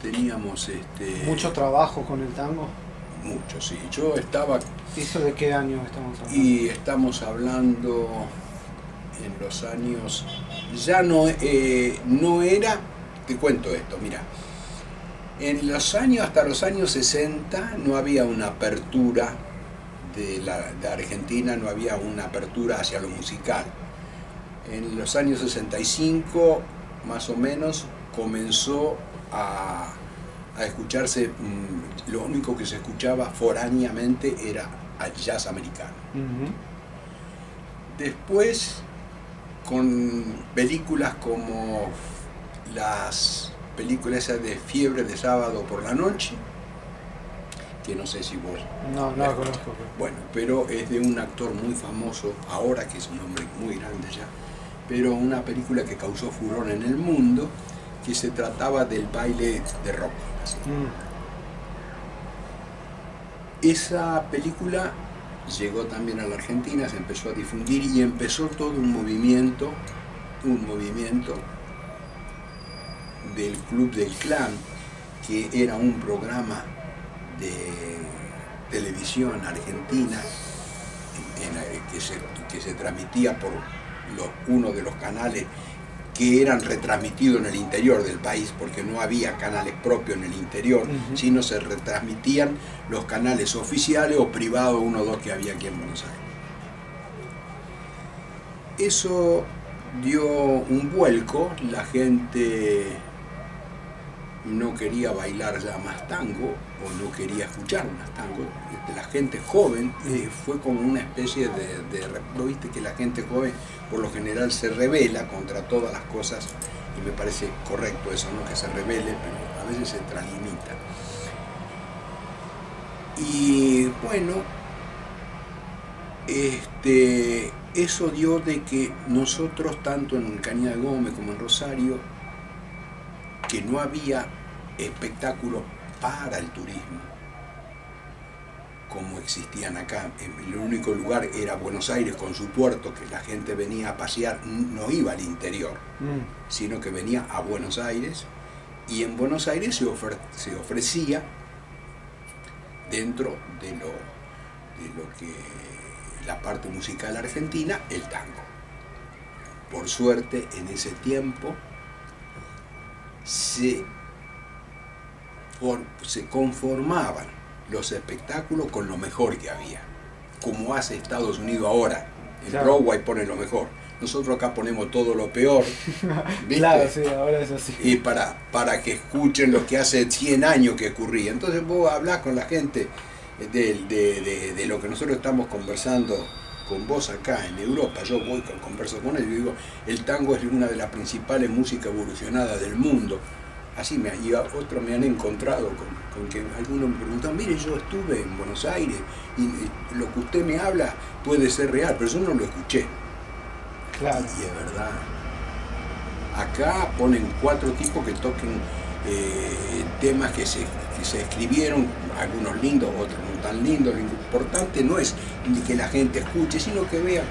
teníamos ¿Mucho trabajo con el tango? mucho, sí. Yo estaba, ¿Eso de qué año estamos hablando? y estamos hablando en los años, ya no era, te cuento esto, mira, en los años, hasta los años 60 no había una apertura de Argentina, no había una apertura hacia lo musical. En los años 65, más o menos, comenzó a escucharse, lo único que se escuchaba foráneamente era el jazz americano. Ujú. Después, con películas como las películas esas de Fiebre de Sábado por la Noche, que no sé si vos No, no la la escuchás. conozco. Bueno, pero es de un actor muy famoso, ahora que es un hombre muy grande ya, pero una película que causó furor en el mundo, que se trataba del baile de rock. Esa película llegó también a la Argentina, se empezó a difundir y empezó todo un movimiento del Club del Clan, que era un programa de televisión argentina que se transmitía por uno de los canales que eran retransmitidos en el interior del país, porque no había canales propios en el interior, sino se retransmitían los canales oficiales o privados, uno o dos que había aquí en Buenos Aires. Eso dio un vuelco, la gente no quería bailar ya más tango o no quería escuchar más tango. La gente joven fue como una especie ¿no viste que la gente joven por lo general se rebela contra todas las cosas? Y me parece correcto eso, ¿no? Que se rebele, pero a veces se translimita. Y bueno, eso dio de que nosotros, tanto en Cañada de Gómez como en Rosario, que no había espectáculos para el turismo como existían acá. El único lugar era Buenos Aires con su puerto, que la gente venía a pasear, no iba al interior, sino que venía a Buenos Aires, y en Buenos Aires se ofrecía dentro de lo que la parte musical argentina, el tango. Por suerte, en ese tiempo se conformaban los espectáculos con lo mejor que había, como hace Estados Unidos ahora. En Claro. Broadway pone lo mejor, nosotros acá ponemos todo lo peor, ¿viste? Claro, sí, ahora es así. Y para que escuchen lo que hace 100 años que ocurría. Entonces vos hablás con la gente de lo que nosotros estamos conversando con vos acá en Europa. Yo voy, converso con ellos y digo, el tango es una de las principales músicas evolucionadas del mundo. Así y otros me han encontrado con que algunos me preguntan, mire, yo estuve en Buenos Aires y lo que usted me habla puede ser real, pero yo no lo escuché. Claro. Y es verdad. Acá ponen 4 tipos que toquen temas que se escribieron, algunos lindos, otros no tan lindos. Lo importante no es que la gente escuche, sino que vea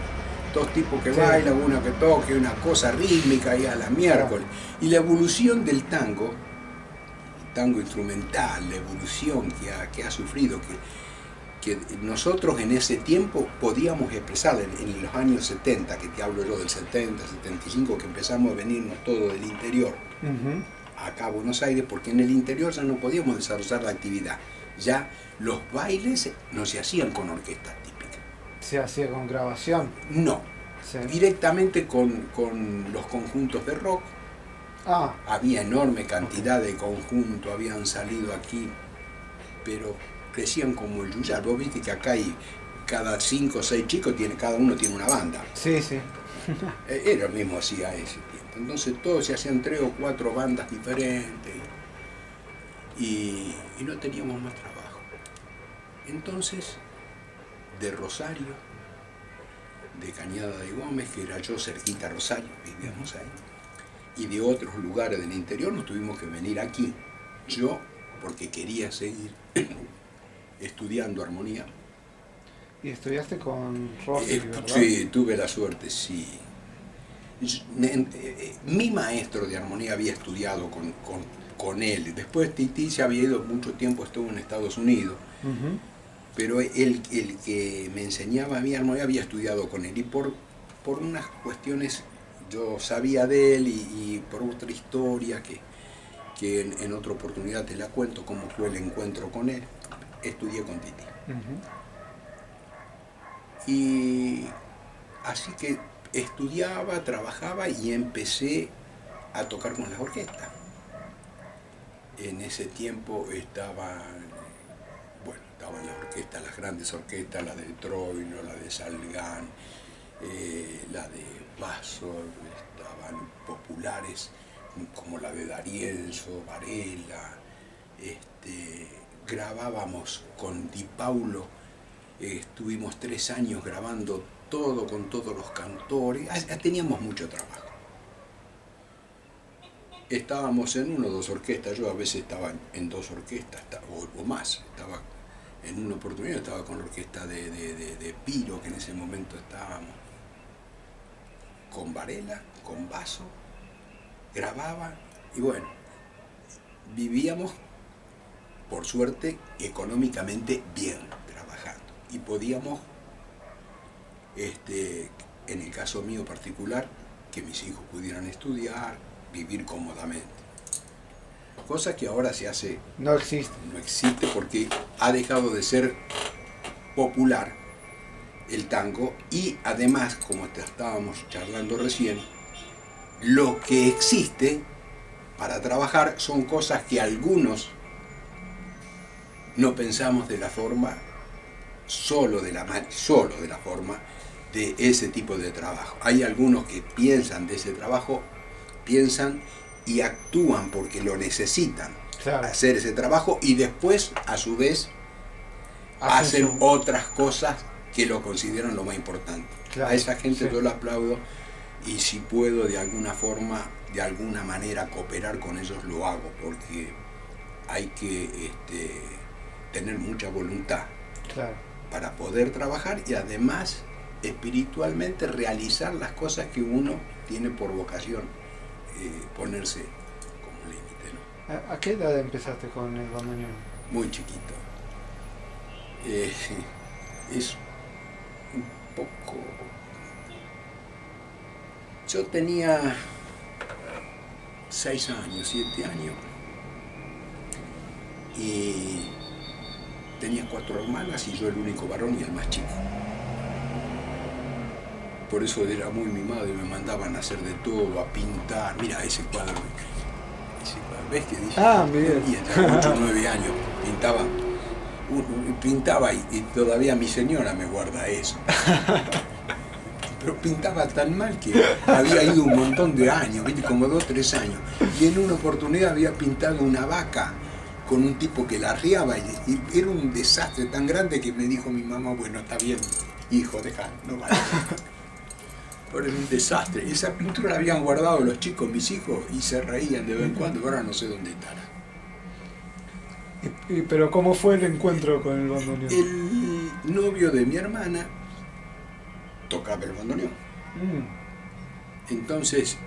2 tipos que bailan, uno que toque, una cosa rítmica y a la miércoles. Y la evolución del tango, el tango instrumental, la evolución que ha sufrido, que nosotros en ese tiempo podíamos expresar en los años 70, que te hablo yo del 70, 75, que empezamos a venirnos todos del interior, acá a Buenos Aires, porque en el interior ya no podíamos desarrollar la actividad. Ya los bailes no se hacían con orquestas típicas. ¿Se hacía con grabación? No, Sí. directamente con los conjuntos de rock. Había enorme cantidad de conjuntos, habían salido aquí, pero crecían como el yuyar. Vos viste que acá hay cada 5 o 6 chicos, cada uno tiene una banda. Sí, sí. Era lo mismo hacía ese tiempo. Entonces todos se hacían 3 o 4 bandas diferentes y no teníamos más trabajo. Entonces, de Rosario, de Cañada de Gómez, que era yo cerquita a Rosario, vivíamos ahí, y de otros lugares del interior nos tuvimos que venir aquí. Yo, porque quería seguir estudiando armonía. ¿Y estudiaste con Rossi, verdad? Sí, tuve la suerte, sí. Mi maestro de armonía había estudiado con él. Después Tití se había ido mucho tiempo, estuvo en Estados Unidos, pero él, el que me enseñaba a mí armonía había estudiado con él, y por unas cuestiones yo sabía de él, y por otra historia que en otra oportunidad te la cuento, cómo fue el encuentro con él, estudié con Tití. Y así que estudiaba, trabajaba y empecé a tocar con las orquestas. En ese tiempo estaban las orquestas, las grandes orquestas, la de Troilo, la de Salgán, la de Vaso, estaban populares como la de D'Arienzo, Varela. Grabábamos con Di Paulo, estuvimos 3 años grabando todo con todos los cantores, teníamos mucho trabajo. Estábamos en 1 o 2 orquestas, yo a veces estaba en 2 orquestas o más. Estaba en una oportunidad, estaba con la orquesta de Piro, que en ese momento estábamos con Varela, con Vaso, grababa, y bueno, vivíamos, por suerte, económicamente bien trabajando, y podíamos, en el caso mío particular, que mis hijos pudieran estudiar, vivir cómodamente. Cosa que ahora se hace... No existe. No existe, porque ha dejado de ser popular el tango, y además, como te estábamos charlando recién, lo que existe para trabajar son cosas que algunos no pensamos de la forma, solo de la forma de ese tipo de trabajo. Hay algunos que piensan de ese trabajo, piensan y actúan porque lo necesitan, claro, hacer ese trabajo, y después a su vez hacen otras cosas que lo consideran lo más importante. Claro, a esa gente yo lo aplaudo, y si puedo de alguna forma, de alguna manera cooperar con ellos, lo hago, porque hay que tener mucha voluntad, claro, para poder trabajar, y además espiritualmente realizar las cosas que uno tiene por vocación, ponerse como límite, ¿no? ¿A qué edad empezaste con el bandoneón? Muy chiquito. Es un poco... Yo tenía 6 años, 7 años, y tenía 4 hermanas y yo el único varón y el más chico. Por eso era muy mimado y me mandaban a hacer de todo, a pintar. Mira ese cuadro, ¿ves que dice? Mira. Y entre 8 o 9 años pintaba, y todavía mi señora me guarda eso. Pero pintaba tan mal que había ido un montón de años, ¿viste? Como 2 o 3 años. Y en una oportunidad había pintado una vaca con un tipo que la arriaba, y era un desastre tan grande que me dijo mi mamá: bueno, está bien, hijo, deja, no vale. Pero era un desastre. Esa pintura la habían guardado los chicos, mis hijos, y se reían de vez en cuando, ahora no sé dónde estará. ¿Pero cómo fue el encuentro con el bandoneón? El novio de mi hermana tocaba el bandoneón. Entonces,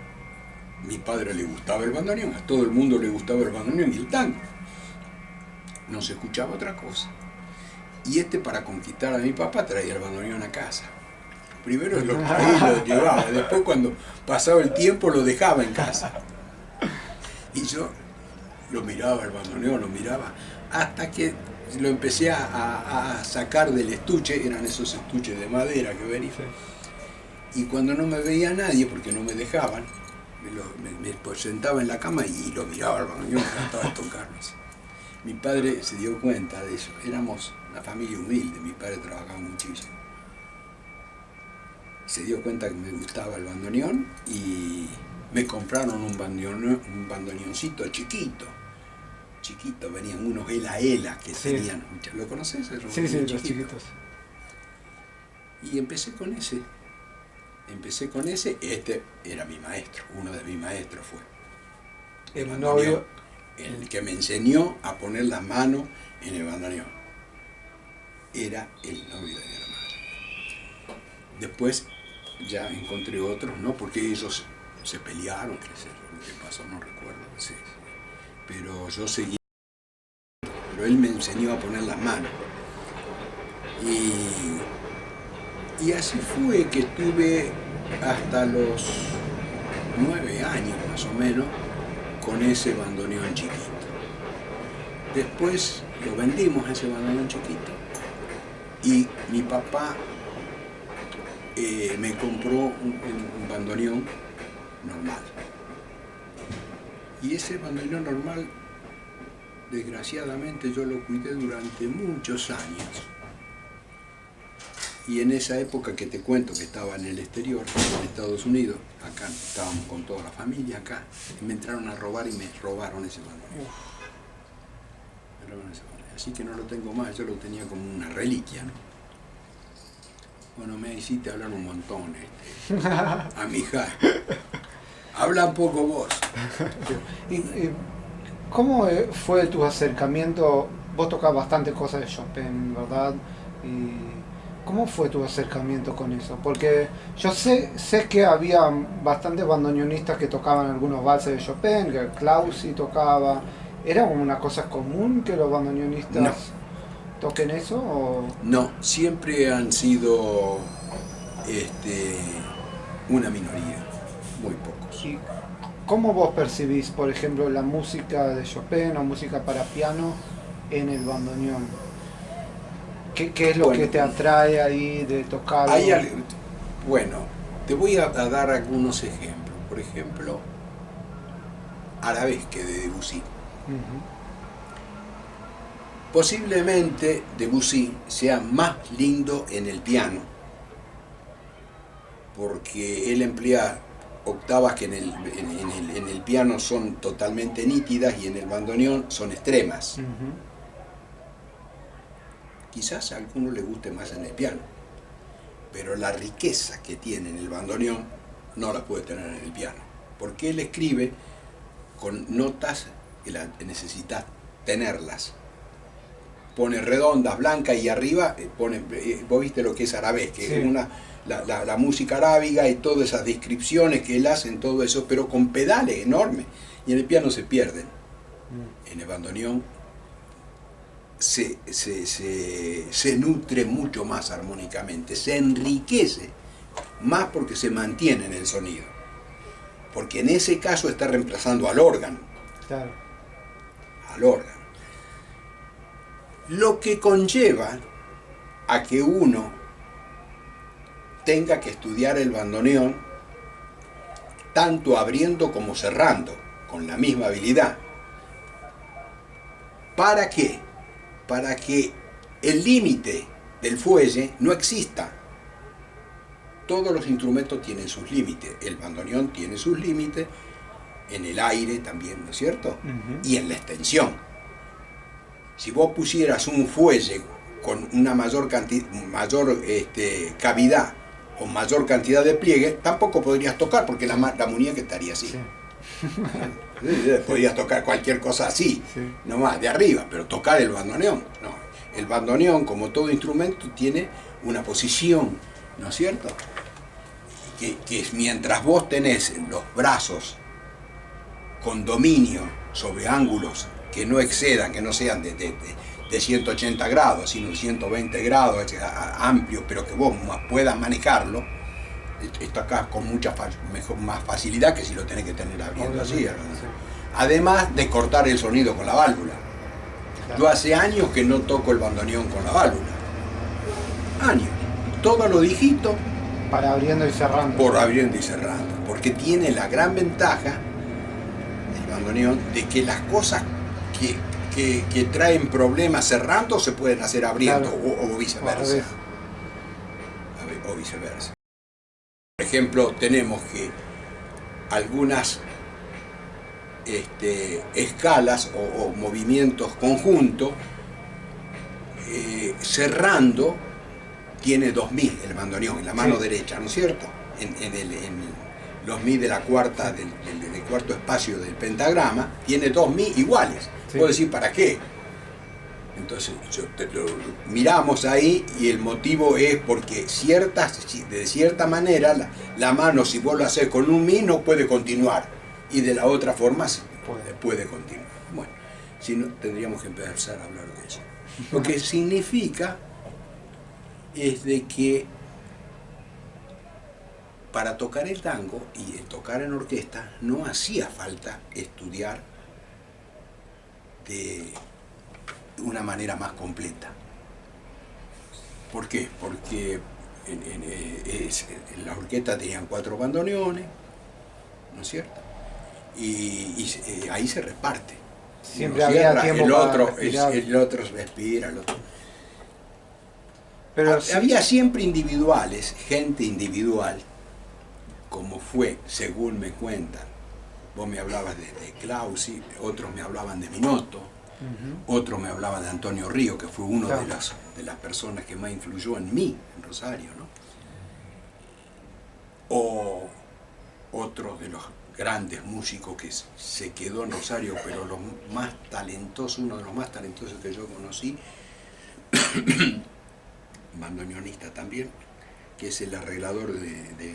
mi padre le gustaba el bandoneón, a todo el mundo le gustaba el bandoneón y el tango. No se escuchaba otra cosa. Y para conquistar a mi papá, traía el bandoneón a casa. Primero lo traía y lo llevaba, después cuando pasaba el tiempo lo dejaba en casa. Y yo lo miraba el bandoneón, lo miraba, hasta que lo empecé a sacar del estuche, eran esos estuches de madera que venían. Y cuando no me veía nadie, porque no me dejaban, me sentaba en la cama y lo miraba al bandoneón, trataba de tocarlo. Mi padre se dio cuenta de eso. Éramos una familia humilde, mi padre trabajaba muchísimo. Se dio cuenta que me gustaba el bandoneón y me compraron un bandoneoncito chiquito. Venían unos ela que tenían. ¿Lo conoces? Sí, los chiquitos. Y empecé con ese. Era mi maestro, uno de mis maestros fue. El novio. El que me enseñó a poner las manos en el bandoneón. Era el novio de mi hermana. Después ya encontré otros, ¿no? Porque ellos se pelearon, qué sé yo, lo que pasó, no recuerdo. Sí. pero yo seguí, pero él me enseñó a poner las manos. Y así fue que estuve hasta los 9 años más o menos con ese bandoneón chiquito. Después lo vendimos, ese bandoneón chiquito, y mi papá me compró un bandoneón normal. Y ese bandoneón normal, desgraciadamente, yo lo cuidé durante muchos años. Y en esa época que te cuento que estaba en el exterior, en Estados Unidos, acá estábamos con toda la familia acá, y me entraron a robar y me robaron ese bandoneón. Así que no lo tengo más, yo lo tenía como una reliquia, ¿no? Bueno, me hiciste hablar un montón, a mi hija. Habla un poco vos. ¿Y cómo fue tu acercamiento? Vos tocás bastante cosas de Chopin, ¿verdad? Y ¿cómo fue tu acercamiento con eso? Porque yo sé que había bastantes bandoneonistas que tocaban algunos valses de Chopin, que Clausi tocaba. ¿Era una cosa común que los bandoneonistas toquen eso? ¿O? No, siempre han sido una minoría, muy pocos. ¿Y cómo vos percibís, por ejemplo, la música de Chopin o música para piano en el bandoneón? ¿Qué es lo que te atrae ahí de tocarlo? Bueno, te voy a dar algunos ejemplos. Por ejemplo, Arabesque de Debussy. Posiblemente Debussy sea más lindo en el piano, porque él emplea octavas que en el piano son totalmente nítidas y en el bandoneón son extremas. Quizás a alguno le guste más en el piano, pero la riqueza que tiene en el bandoneón no la puede tener en el piano, porque él escribe con notas que necesitas tenerlas. Pone redondas, blancas y arriba pone, vos viste lo que es arabesque, sí. La música arábiga y todas esas descripciones que él hace en todo eso, pero con pedales enormes, y en el piano se pierden. En el bandoneón se nutre mucho más armónicamente, se enriquece más porque se mantiene en el sonido, porque en ese caso está reemplazando al órgano. Claro. Al órgano. Lo que conlleva a que uno tenga que estudiar el bandoneón tanto abriendo como cerrando, con la misma habilidad. ¿Para qué? Para que el límite del fuelle no exista. Todos los instrumentos tienen sus límites. El bandoneón tiene sus límites, en el aire también, ¿no es cierto? Y en la extensión. Si vos pusieras un fuelle con una mayor cavidad o mayor cantidad de pliegue, tampoco podrías tocar, porque la muñeca estaría así. Sí. Podrías tocar cualquier cosa así, sí, nomás, de arriba, pero tocar el bandoneón, no. El bandoneón, como todo instrumento, tiene una posición, ¿no es cierto? Que es mientras vos tenés los brazos con dominio sobre ángulos que no excedan, que no sean de 180 grados, sino 120 grados, amplios, pero que vos puedas manejarlo, esto acá con mucha más facilidad que si lo tenés que tener abriendo así. Sí. Además de cortar el sonido con la válvula. Claro. Yo hace años que no toco el bandoneón con la válvula. Años. Todo lo digito. Para abriendo y cerrando. Por abriendo y cerrando. Porque tiene la gran ventaja, el bandoneón, de que las cosas que traen problemas cerrando se pueden hacer abriendo, claro, o viceversa. O viceversa. Por ejemplo, tenemos que algunas escalas o movimientos conjuntos, cerrando, tiene 2 mi el bandoneón en la mano, sí, derecha, ¿no es cierto? En los mi de la cuarta, del cuarto espacio del pentagrama, tiene 2 mi iguales. Sí. Puedo decir, ¿para qué? Entonces lo miramos ahí y el motivo es porque de cierta manera la mano, si vos lo haces con un mi, no puede continuar, y de la otra forma puede continuar. Bueno, si no, tendríamos que empezar a hablar de eso. Lo que significa es de que para tocar el tango y tocar en orquesta no hacía falta estudiar de una manera más completa. ¿Por qué? Porque en la orquesta tenían 4 bandoneones, ¿no es cierto? Y ahí se reparte. Siempre había tiempo el para otro, respirar. el otro respira, el otro. Pero sí, Había siempre individuales, gente individual, como fue, según me cuentan. Vos me hablabas de Clausi, otros me hablaban de Minotto, otros me hablaban de Antonio Río, que fue uno claro, de las personas que más influyó en mí, en Rosario, ¿no? O otros de los grandes músicos que se quedó en Rosario, pero los más talentosos, uno de los más talentosos que yo conocí, bandoneonista también, que es el arreglador de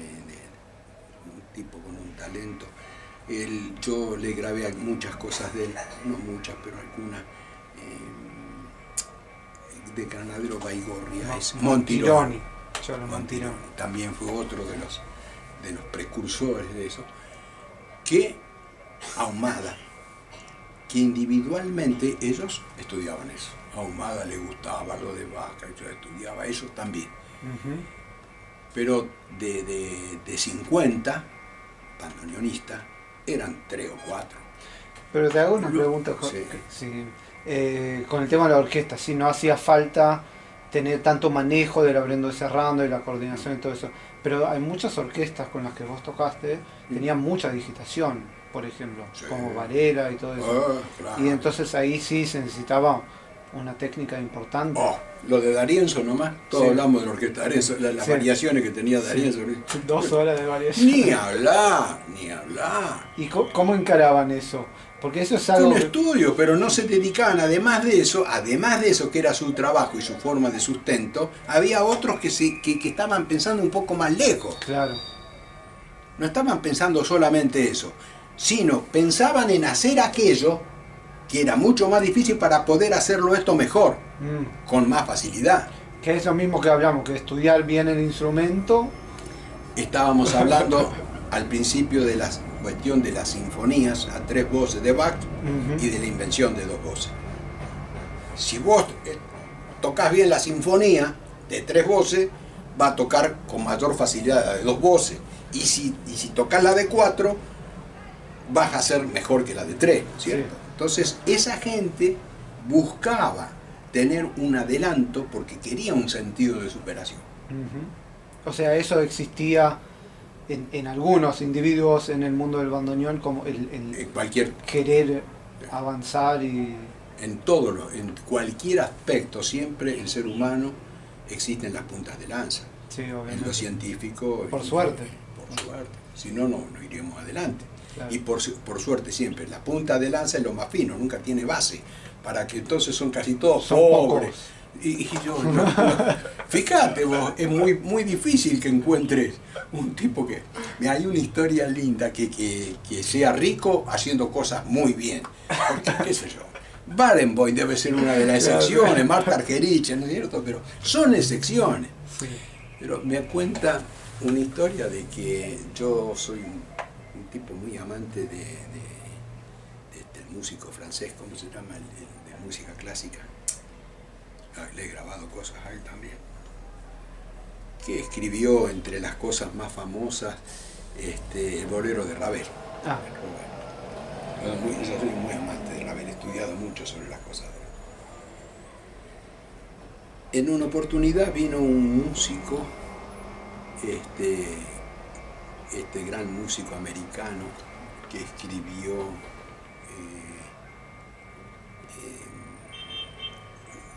un tipo con un talento. Yo le grabé muchas cosas de él, no muchas, pero algunas, de Granadero Baigorria, es Montironi. Montironi también fue otro de los precursores de eso, que Ahumada, que individualmente ellos estudiaban eso. A Ahumada le gustaba lo de Vaca, yo estudiaba eso también. Pero de 50 bandoneonistas eran 3 o 4. pero te hago una pregunta con el tema de la orquesta, si no hacía falta tener tanto manejo del abriendo y cerrando y la coordinación y todo eso, pero hay muchas orquestas con las que vos tocaste, tenían mucha digitación, por ejemplo, como Varela y todo eso, Claro. y entonces ahí sí se necesitaba una técnica importante. Lo de D'Arienzo nomás, todos hablamos de la orquesta de D'Arienzo, las variaciones que tenía D'Arienzo. 2 horas de variación. Ni hablar. ¿Y cómo encaraban eso? Porque eso es Fue algo un estudio, pero no se dedicaban, además de eso que era su trabajo y su forma de sustento, había otros que estaban pensando un poco más lejos. Claro. No estaban pensando solamente eso, sino pensaban en hacer aquello que era mucho más difícil para poder hacerlo esto mejor, con más facilidad. Que es lo mismo que hablamos, que estudiar bien el instrumento. Estábamos hablando al principio de la cuestión de las sinfonías a 3 voces de Bach y de la invención de 2 voces. Si vos tocas bien la sinfonía de 3 voces, va a tocar con mayor facilidad la de 2 voces. Y si tocas la de 4, vas a ser mejor que la de 3, ¿cierto? Sí. Entonces, esa gente buscaba tener un adelanto porque quería un sentido de superación. O sea, eso existía en algunos individuos en el mundo del bandoneón, como el cualquier querer avanzar y... En cualquier aspecto, siempre el ser humano existen las puntas de lanza. Sí, en lo científico. Por suerte. Por suerte. Si no, no iríamos adelante. Claro. Y por suerte siempre, la punta de lanza es lo más fino, nunca tiene base, para que entonces son casi todos pobres. Y fíjate vos, es muy difícil que encuentres un tipo que... Hay una historia linda que sea rico haciendo cosas muy bien. Porque, qué sé yo, Barenboim debe ser una de las excepciones, Marta Argerich, ¿no es cierto? Pero son excepciones. Sí. Pero me cuenta una historia de que yo soy un tipo muy amante de este músico francés, ¿cómo se llama? De música clásica. Le he grabado cosas a él también. Que escribió, entre las cosas más famosas, el bolero de Ravel. Yo soy muy amante de Ravel, he estudiado mucho sobre las cosas de él. En una oportunidad vino un músico, este gran músico americano que escribió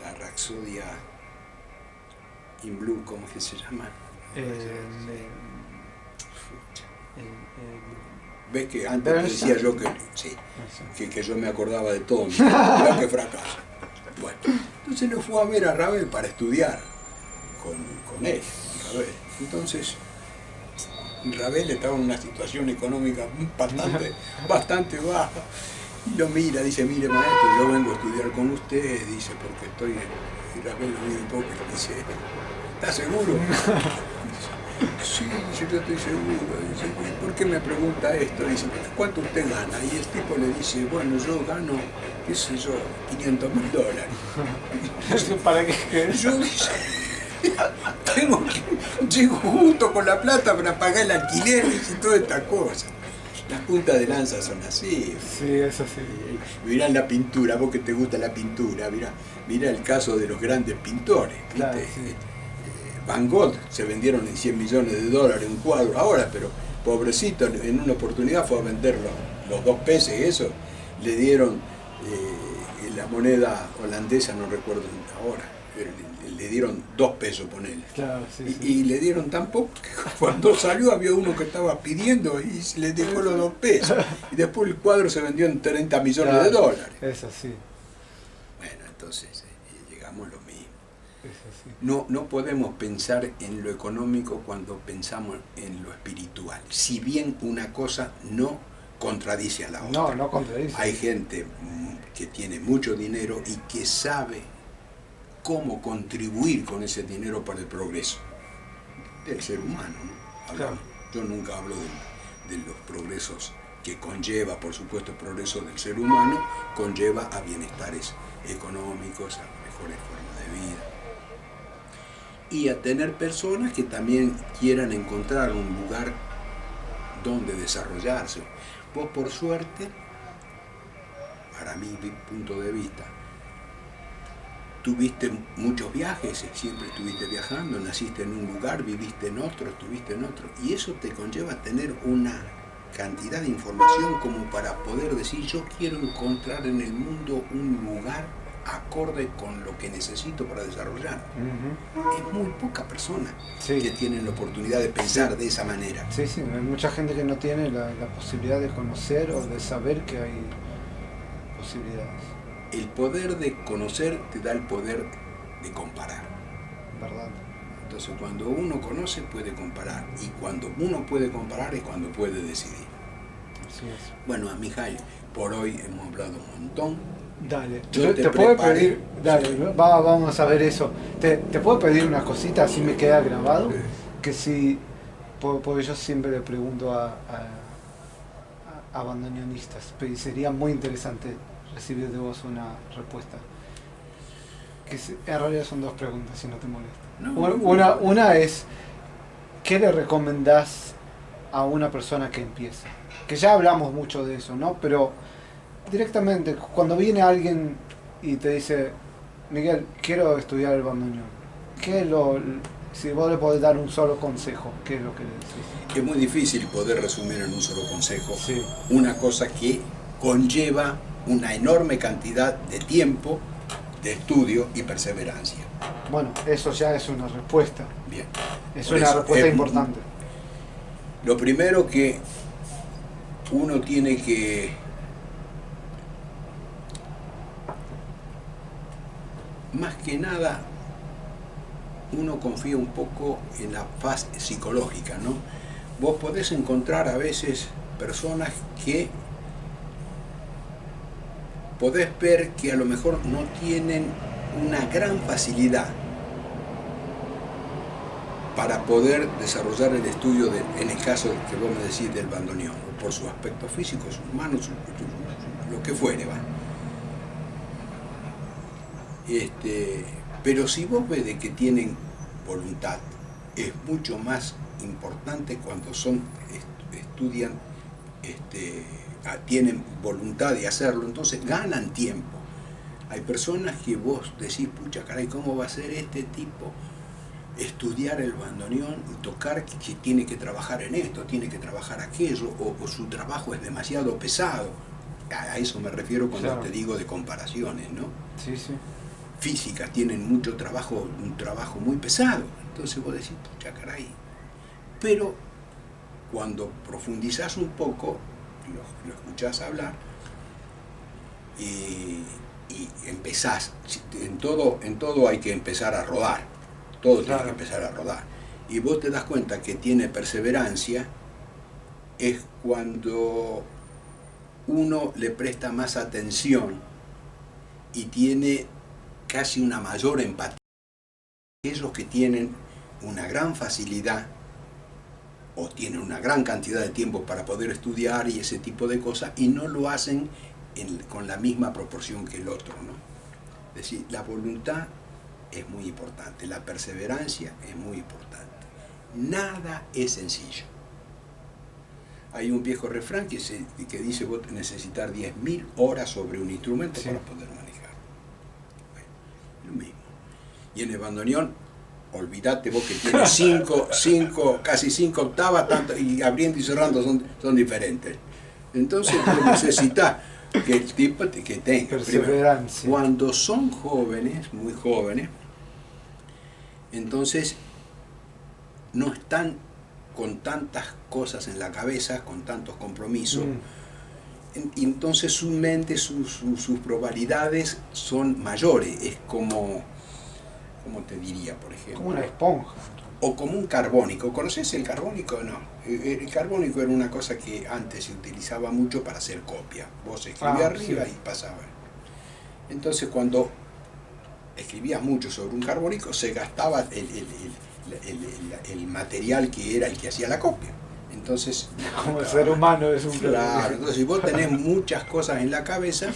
la Rapsodia in Blue, ¿cómo es que se llama? ¿Ves que antes te decía yo que yo me acordaba de todo? Mira qué fracaso. Bueno, entonces lo fue a ver a Ravel para estudiar con él, Ravel. Entonces, Ravel estaba en una situación económica bastante baja Y lo mira, dice, mire maestro, yo vengo a estudiar con usted, dice, porque estoy, y la ve, lo mira un poco y dice, ¿estás seguro? Sí, dice, yo estoy seguro. Dice, ¿y por qué me pregunta esto? Dice, ¿cuánto usted gana? Y el tipo le dice, bueno, yo gano, qué sé yo, $500.000. ¿Para qué? Yo dice, llego justo con la plata para pagar el alquiler y toda esta cosa. Las puntas de lanza son así. Sí, eso sí. Mirá la pintura, vos que te gusta la pintura, mirá el caso de los grandes pintores. ¿Viste? Claro, sí. Van Gogh se vendieron en $100 millones un cuadro ahora, pero pobrecito, en una oportunidad fue a vender los 2 pesos y eso, le dieron la moneda holandesa, no recuerdo ahora, le dieron 2 pesos, ponele. Claro, sí, sí. Y le dieron tan poco que cuando salió había uno que estaba pidiendo y le dejó los 2 pesos. Y después el cuadro se vendió en $30 millones. Eso sí. Bueno, entonces llegamos a lo mismo. Eso sí. No podemos pensar en lo económico cuando pensamos en lo espiritual. Si bien una cosa no contradice a la otra. No contradice. Hay gente que tiene mucho dinero y que sabe cómo contribuir con ese dinero para el progreso del ser humano, ¿no? Claro. Yo nunca hablo de los progresos que conlleva, por supuesto, el progreso del ser humano, conlleva a bienestares económicos, a mejores formas de vida. Y a tener personas que también quieran encontrar un lugar donde desarrollarse. Vos, por suerte, para mi punto de vista, tuviste muchos viajes, siempre estuviste viajando, naciste en un lugar, viviste en otro, estuviste en otro, y eso te conlleva tener una cantidad de información como para poder decir, yo quiero encontrar en el mundo un lugar acorde con lo que necesito para desarrollar. Es muy poca persona que tienen la oportunidad de pensar de esa manera. Sí, sí, hay mucha gente que no tiene la posibilidad de conocer o de saber que hay posibilidades. El poder de conocer te da el poder de comparar. ¿Verdad? Entonces cuando uno conoce puede comparar, y cuando uno puede comparar es cuando puede decidir. Así es. Bueno, Mijail, por hoy hemos hablado un montón. Dale, Yo te puedo preparé. pedir, dale, Sí. vamos a ver eso. Te puedo pedir una cosita, así me queda grabado, Sí. que si, porque yo siempre le pregunto a bandoneonistas, pero sería muy interesante recibir de vos una respuesta. En realidad son 2 preguntas, si no te molesta. No. Una es, ¿qué le recomendás a una persona que empieza? Que ya hablamos mucho de eso, ¿no? Pero directamente, cuando viene alguien y te dice, Miguel, quiero estudiar el bandoneón, si vos le podés dar un solo consejo, ¿qué es lo que le decís? Es muy difícil poder resumir en un solo consejo Sí. una cosa que conlleva una enorme cantidad de tiempo, de estudio y perseverancia. Bueno, eso ya es una respuesta. Bien. Es Por una eso, respuesta importante. Lo primero que uno tiene que más que nada, uno confía un poco en la faz psicológica, ¿no? Vos podés encontrar a veces personas que podés ver que a lo mejor no tienen una gran facilidad para poder desarrollar el estudio, en el caso que vos me decís del bandoneón, por su aspecto físico, sus manos, lo que fuere, va. Pero si vos ves de que tienen voluntad, es mucho más importante cuando estudian, tienen voluntad de hacerlo, entonces ganan tiempo. Hay personas que vos decís, pucha caray, ¿cómo va a ser este tipo estudiar el bandoneón y tocar, que tiene que trabajar en esto, tiene que trabajar aquello, o su trabajo es demasiado pesado? A eso me refiero cuando Claro. te digo de comparaciones, ¿no? Sí, sí. Físicas tienen mucho trabajo, un trabajo muy pesado. Entonces vos decís, pucha caray. Pero cuando profundizás un poco, lo escuchás hablar y empezás. En todo hay que empezar a rodar. Todo Claro. tiene que empezar a rodar. Y vos te das cuenta que tiene perseverancia es cuando uno le presta más atención y tiene casi una mayor empatía. Aquellos que tienen una gran facilidad o tienen una gran cantidad de tiempo para poder estudiar y ese tipo de cosas, y no lo hacen con la misma proporción que el otro, ¿no? Es decir, la voluntad es muy importante, la perseverancia es muy importante. Nada es sencillo. Hay un viejo refrán que dice: vos necesitar 10.000 horas sobre un instrumento, sí, para poder manejar. Bueno, lo mismo. Y en el bandoneón, olvídate vos que tienes casi 5 octavas, tanto, y abriendo y cerrando son diferentes. Entonces vos necesitas que el tipo que tenga perseverancia. Cuando son jóvenes, muy jóvenes, entonces no están con tantas cosas en la cabeza, con tantos compromisos, entonces su mente, sus probabilidades son mayores. Es como te diría, por ejemplo, como una esponja. O como un carbónico. ¿Conoces el carbónico? No. El carbónico era una cosa que antes se utilizaba mucho para hacer copia. Vos escribías arriba, sí, y pasaba. Entonces, cuando escribías mucho sobre un carbónico, se gastaba el material que era el que hacía la copia. Entonces, como el ser humano es un... Claro, entonces si vos tenés muchas cosas en la cabeza,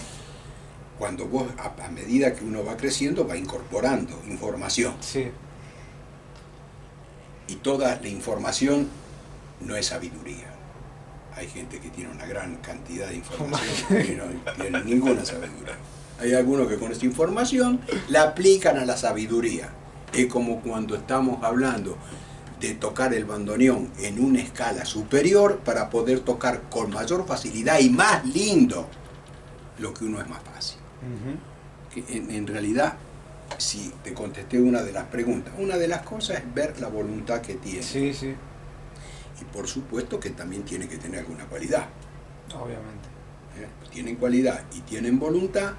cuando vos, a medida que uno va creciendo, va incorporando información. Sí. Y toda la información no es sabiduría. Hay gente que tiene una gran cantidad de información y no tiene ninguna sabiduría. Hay algunos que con esta información la aplican a la sabiduría. Es como cuando estamos hablando de tocar el bandoneón en una escala superior para poder tocar con mayor facilidad y más lindo lo que uno es más fácil. Que en realidad, si te contesté una de las preguntas, una de las cosas es ver la voluntad que tiene. Sí, sí. Y por supuesto que también tiene que tener alguna cualidad. Obviamente. Tienen cualidad y tienen voluntad,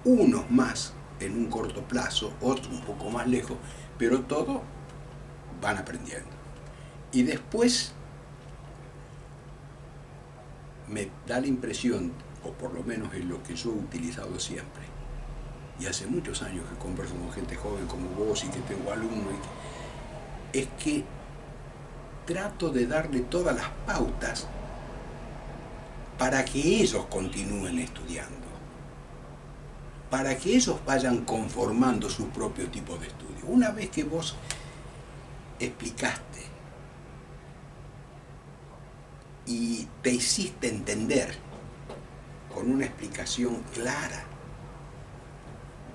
unos más en un corto plazo, otros un poco más lejos, pero todos van aprendiendo. Y después me da la impresión, o por lo menos es lo que yo he utilizado siempre, y hace muchos años que converso con gente joven como vos y que tengo alumnos, es que trato de darle todas las pautas para que ellos continúen estudiando, para que ellos vayan conformando su propio tipo de estudio. Una vez que vos explicaste y te hiciste entender con una explicación clara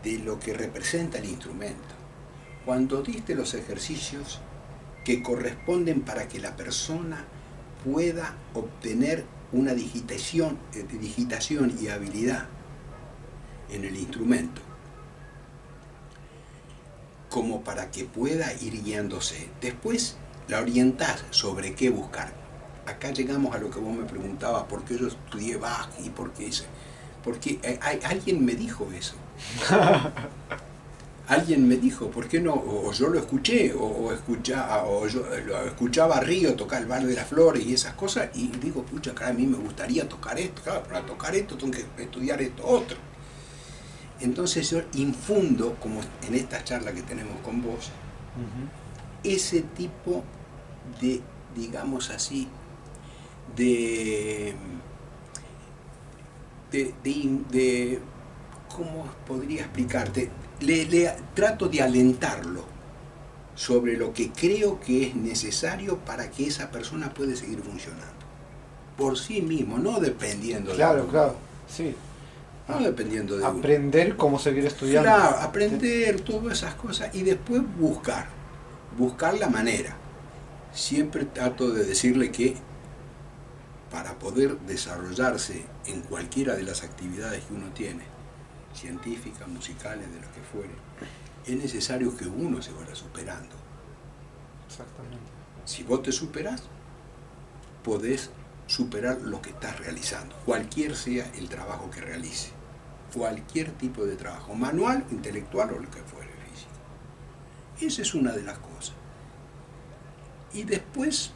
de lo que representa el instrumento, cuando diste los ejercicios que corresponden para que la persona pueda obtener una digitación y habilidad en el instrumento, como para que pueda ir guiándose. Después la orientás sobre qué buscar. Acá llegamos a lo que vos me preguntabas, ¿por qué yo estudié Bach y por qué hice? Porque alguien me dijo eso. Alguien me dijo, ¿por qué no? O yo lo escuché, o yo lo escuchaba a Río tocar el Bar de las Flores y esas cosas, y digo, pucha, cara, a mí me gustaría tocar esto. Claro, para tocar esto tengo que estudiar esto otro. Entonces yo infundo, como en esta charla que tenemos con vos, ese tipo de, digamos así, de ¿cómo podría explicarte? Le trato de alentarlo sobre lo que creo que es necesario para que esa persona pueda seguir funcionando. Por sí mismo, no dependiendo de uno. Claro, sí. No dependiendo de aprender uno. Cómo seguir estudiando. Claro, aprender todas esas cosas y después buscar la manera. Siempre trato de decirle que para poder desarrollarse en cualquiera de las actividades que uno tiene, científicas, musicales, de lo que fuere, es necesario que uno se vaya superando. Exactamente. Si vos te superás, podés superar lo que estás realizando, cualquier sea el trabajo que realice, cualquier tipo de trabajo, manual, intelectual o lo que fuere, físico. Esa es una de las cosas. Y después,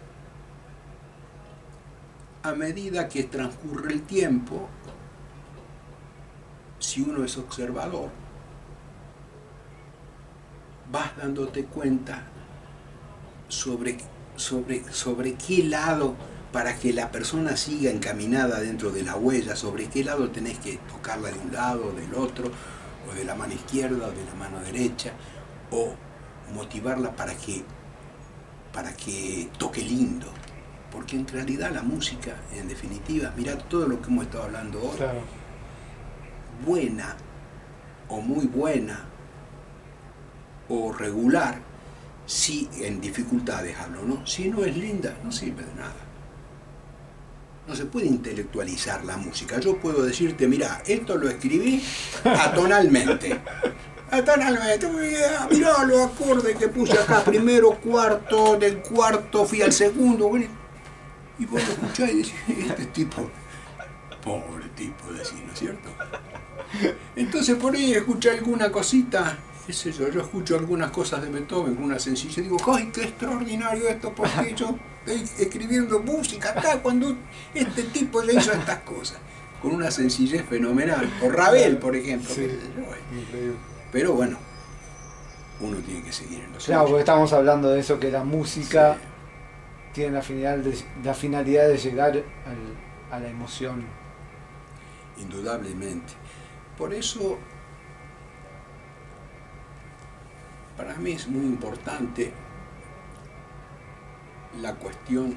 a medida que transcurre el tiempo, si uno es observador, vas dándote cuenta sobre qué lado, para que la persona siga encaminada dentro de la huella, sobre qué lado tenés que tocarla de un lado, del otro, o de la mano izquierda, o de la mano derecha, o motivarla para que toque lindo. Porque en realidad la música, en definitiva, mirá todo lo que hemos estado hablando hoy, Claro. buena, o muy buena, o regular, si en dificultades hablo, ¿no? Si no es linda, no sirve de nada. No se puede intelectualizar la música. Yo puedo decirte, mira, esto lo escribí atonalmente. Atonalmente, mirá los acordes que puse acá, primero, cuarto, del cuarto fui al segundo. Y vos lo escuchás y decís, este tipo, pobre tipo, decís, ¿no es cierto? Entonces por ahí escuché alguna cosita, qué sé yo escucho algunas cosas de Beethoven con una sencillez, digo, ¡ay, qué extraordinario esto! Porque yo estoy escribiendo música acá cuando este tipo ya hizo estas cosas, con una sencillez fenomenal. O Ravel, por ejemplo. Sí, qué sé yo. increíble. Pero bueno, uno tiene que seguir en lo Claro, suyo. porque estamos hablando de eso, que la música Sí, tiene la finalidad de llegar a la emoción. indudablemente. Por eso, para mí es muy importante la cuestión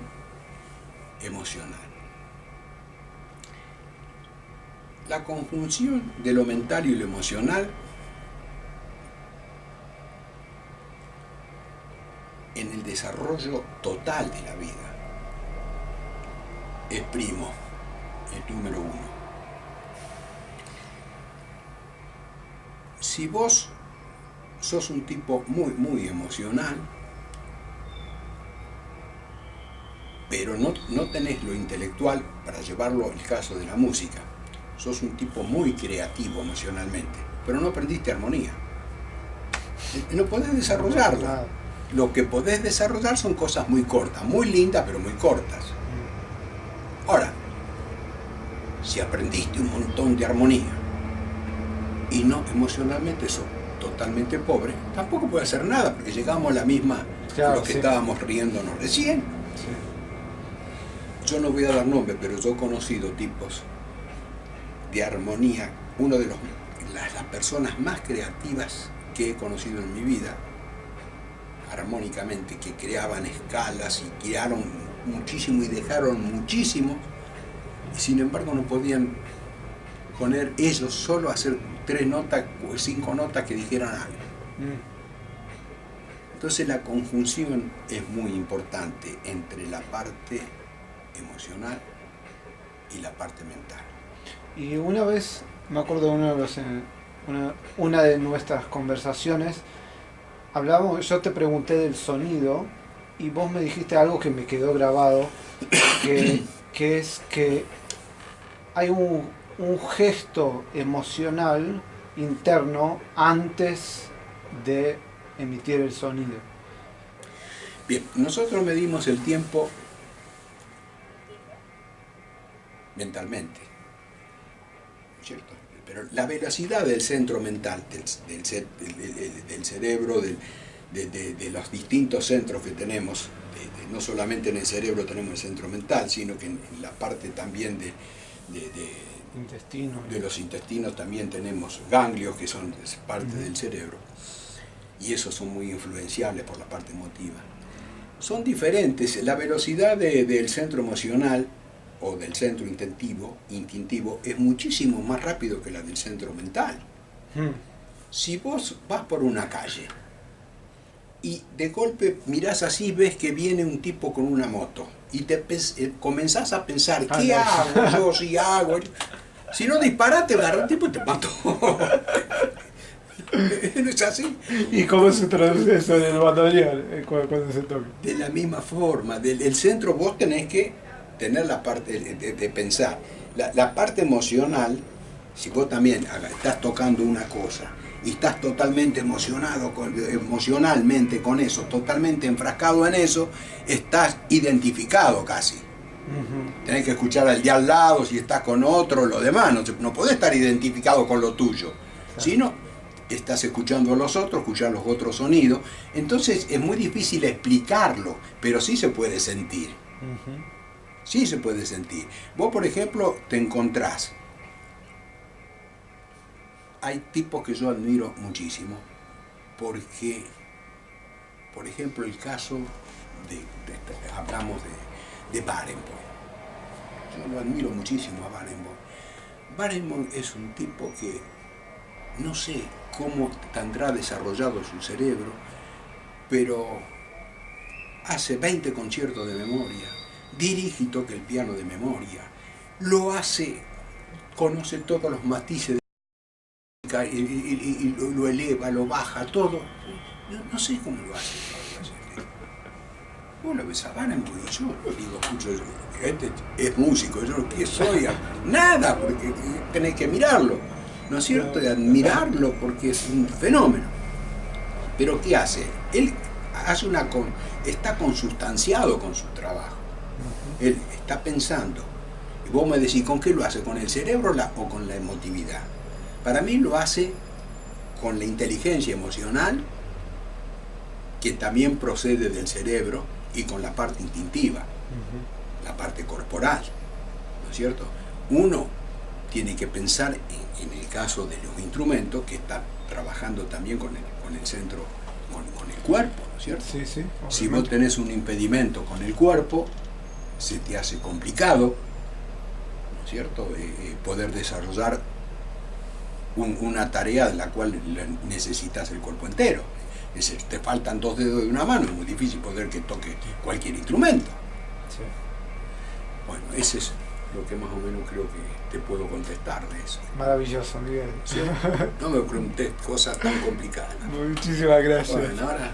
emocional. La conjunción de lo mental y lo emocional en el desarrollo total de la vida es primo, el número uno. Si vos sos un tipo muy emocional, pero no tenés lo intelectual para llevarlo al caso de la música, sos un tipo muy creativo emocionalmente, pero no aprendiste armonía, no podés desarrollarlo. Nada. Lo que podés desarrollar son cosas muy cortas, muy lindas, pero muy cortas. Ahora, si aprendiste un montón de armonía y no emocionalmente sos totalmente pobre, tampoco puede hacer nada, porque llegamos a la misma, Claro, lo que sí. estábamos riéndonos recién. Sí. Yo no voy a dar nombre, pero yo he conocido tipos de armonía, uno de las personas más creativas que he conocido en mi vida, armónicamente, que creaban escalas y crearon muchísimo y dejaron muchísimo, y sin embargo no podían poner ellos solo hacer 3 notas o 5 notas que dijeran algo. Entonces la conjunción es muy importante entre la parte emocional y la parte mental. Y una vez, me acuerdo de una de nuestras conversaciones, yo te pregunté del sonido y vos me dijiste algo que me quedó grabado, que es que hay un gesto emocional interno antes de emitir el sonido. Bien, nosotros medimos el tiempo mentalmente, ¿cierto? Pero la velocidad del centro mental, del cerebro, de los distintos centros que tenemos, no solamente en el cerebro tenemos el centro mental, sino que en la parte también Intestino. de los intestinos también tenemos ganglios que son parte del cerebro, y esos son muy influenciables por la parte emotiva. Son diferentes. La velocidad del centro emocional o del centro instintivo es muchísimo más rápido que la del centro mental. Si vos vas por una calle y de golpe mirás así, ves que viene un tipo con una moto y comenzás a pensar, ¿qué hago yo si hago? Si no disparás, te agarra el tipo y te mató. ¿No es así? ¿Y cómo se traduce eso en el bandoneón cuando se toca? De la misma forma, el centro vos tenés que tener la parte de pensar. La parte emocional, si vos también estás tocando una cosa y estás totalmente emocionalmente con eso, totalmente enfrascado en eso, estás identificado casi. Tenés que escuchar al de al lado, si estás con otro, lo demás. No podés estar identificado con lo tuyo. Claro. Sino estás escuchando a los otros, escuchar los otros sonidos. Entonces es muy difícil explicarlo, pero sí se puede sentir. Sí se puede sentir. Vos, por ejemplo, te encontrás. Hay tipos que yo admiro muchísimo, porque, por ejemplo, el caso hablamos de Barenboim. Yo lo admiro muchísimo a Barenboim. Barenboim es un tipo que no sé cómo tendrá desarrollado su cerebro, pero hace 20 conciertos de memoria, dirige y toca el piano de memoria, lo hace, conoce todos los matices de y lo eleva, lo baja, todo. No sé cómo lo hace. Vos lo ves a Barenboim y yo digo, escucho, este es músico, yo ¿qué soy? Nada, porque tenés que mirarlo, ¿no es cierto? Y admirarlo porque es un fenómeno. Pero ¿qué hace? Él hace está consustanciado con su trabajo. Él está pensando. Y vos me decís, ¿con qué lo hace? ¿Con el cerebro o con la emotividad? Para mí lo hace con la inteligencia emocional, que también procede del cerebro, y con la parte instintiva, la parte corporal, ¿no es cierto? Uno tiene que pensar, en el caso de los instrumentos, que está trabajando también con el centro, con el cuerpo, ¿no es cierto? Sí, sí, si vos tenés un impedimento con el cuerpo, se te hace complicado, ¿no es cierto?, poder desarrollar una tarea de la cual necesitas el cuerpo entero. Es decir, te faltan 2 dedos de una mano, es muy difícil poder que toque cualquier instrumento. Sí. Bueno, ese es lo que más o menos creo que te puedo contestar de eso. Maravilloso, Miguel. ¿Sí? No me preguntes cosas tan complicadas. Muchísimas gracias. Bueno, ahora